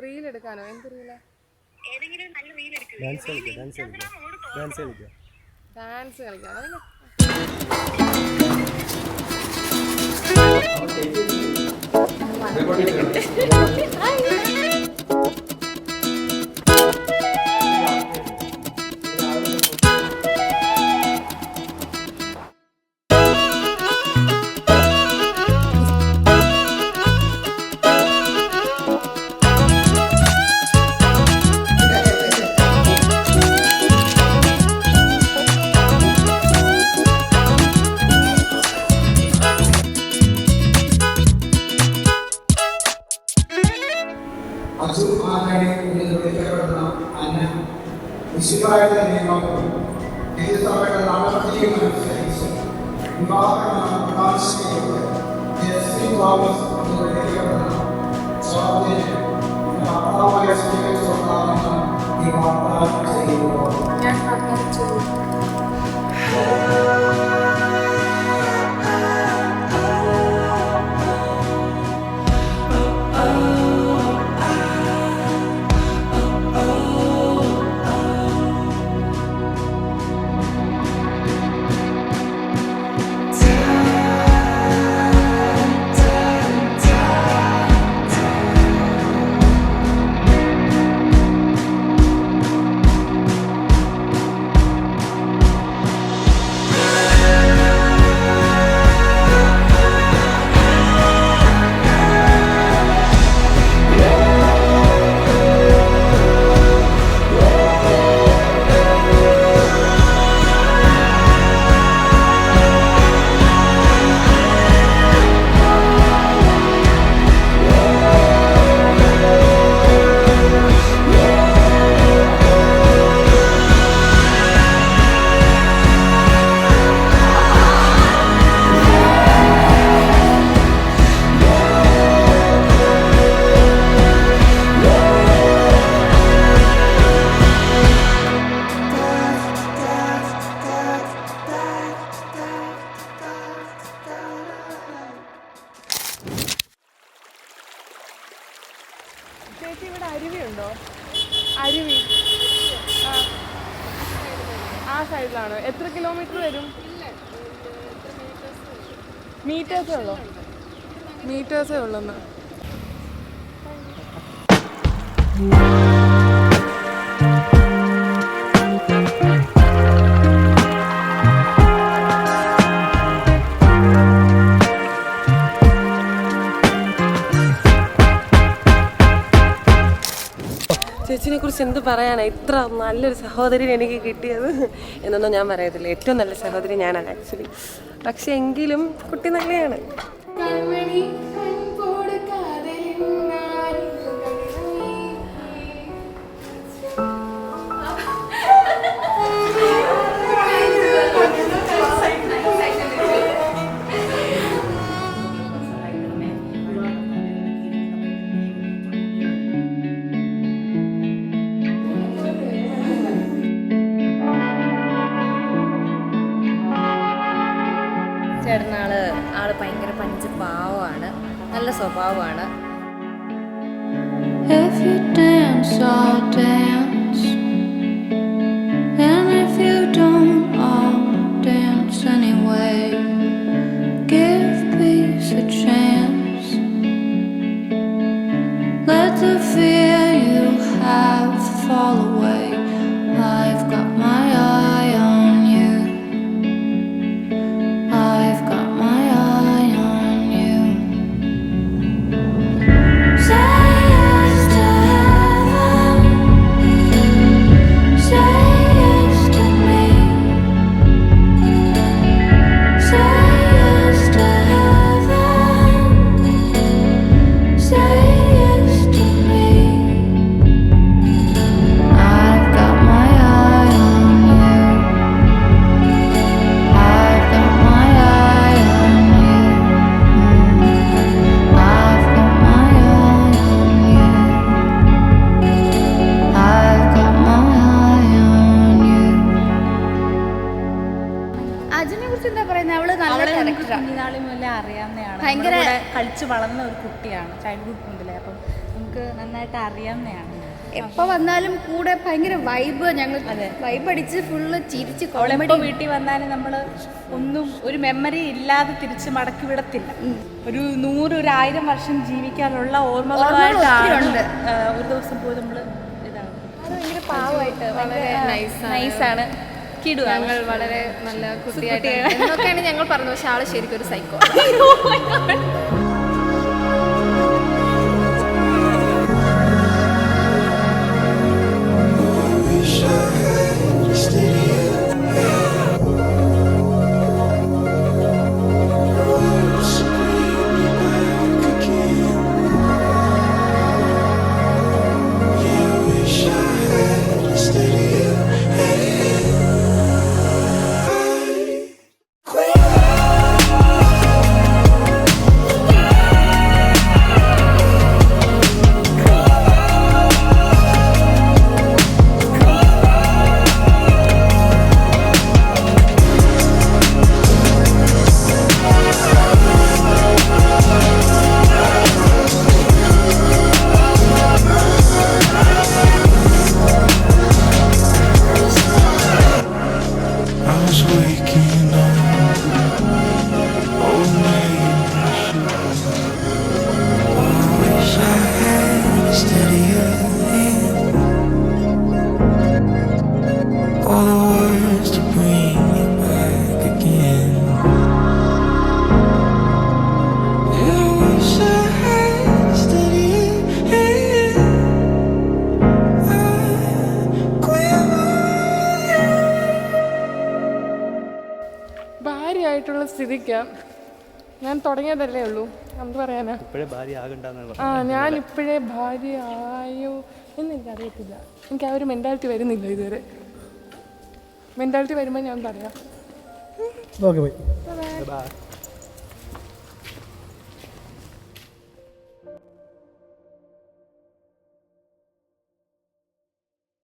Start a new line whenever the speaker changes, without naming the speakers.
Reel എടുക്കാനോ? എന്ത് റീലാ?
Dance
കളിക്കാം.
വിശുദ്ധമായ നിയമം സഭയുടെ നടപടിയുമനുസരിച്ച് വിവാഹമാണ് പ്രകാശിക്കുന്നത്. ഭർത്താവായ സ്വീകരിച്ചുകൊണ്ടാണെന്ന് ഈ വാഗ്ദാനം ചെയ്യുമ്പോൾ
ചേച്ചി, ഇവിടെ അരുവിയുണ്ടോ? അരുവി ആ സൈഡിലാണോ? എത്ര കിലോമീറ്റർ വരും? മീറ്റേഴ്സേ ഉള്ളൂ.
ചേച്ചിനെ കുറിച്ച് എന്ത് പറയാനാണ്? ഇത്ര നല്ലൊരു സഹോദരി എനിക്ക് കിട്ടിയത് എന്നൊന്നും ഞാൻ പറയത്തില്ല. ഏറ്റവും നല്ല സഹോദരി ഞാനാണ് ആക്ച്വലി. പക്ഷെ എങ്കിലും കുട്ടി നല്ലതാണ്.
ചേട്ടനാള് ഭയങ്കര പഞ്ചപാവമാണ്, നല്ല സ്വഭാവമാണ്. If you dance, I'll dance. And if you don't, I'll dance anyway. Give peace a chance. Let the fear you have fall away. I've got my eye on you. I've got my eye on you. Say yes to heaven. Say yes to me. Say yes to heaven. Say yes to me. I've got
പഠിച്ച് വളർന്ന ഒരു കുട്ടിയാണ് childhood മുതലേ. അപ്പം നമുക്ക് നന്നായിട്ട് അറിയാവുന്നതാണ്.
എപ്പോൾ വന്നാലും കൂടെ ഭയങ്കര വൈബ്. ഞങ്ങൾ വൈബ് അടിച്ച് ഫുള്ള് ചിരിച്ച്
അവളെപ്പോൾ വീട്ടിൽ വന്നാലും നമ്മൾ ഒന്നും ഒരു മെമ്മറി ഇല്ലാതെ തിരിച്ച് മടക്കി വിടത്തില്ല. ഒരു 100, 1000 വർഷം ജീവിക്കാനുള്ള ഓർമ്മകളായിട്ടാണ് ഒരു ദിവസം പോയി നമ്മൾ ഇതാണ്.
അത് ഭയങ്കര പാവമായിട്ട്
വളരെ
നൈസാണ്.
ഞങ്ങൾ വളരെ നല്ല കുട്ടിയായിട്ട്
എന്നൊക്കെയാണ് ഞങ്ങൾ പറഞ്ഞത്. പക്ഷെ ആള് ശരിക്കും ഒരു സൈക്കോ.
ഭാര്യയായിട്ടുള്ള സ്ഥിതിക്ക് ഞാൻ തുടങ്ങിയതല്ലേ ഉള്ളൂ, എന്ത് പറയാനാ. ഞാൻ ഇപ്പോഴേ ഭാര്യ ആയോ എന്നെനിക്കറിയത്തില്ല. എനിക്ക് ആ ഒരു മെൻറ്റാലിറ്റി വരുന്നില്ല ഇതുവരെ. മെൻറ്റാലിറ്റി വരുമ്പോൾ ഞാൻ പറയാം.
Okay bye.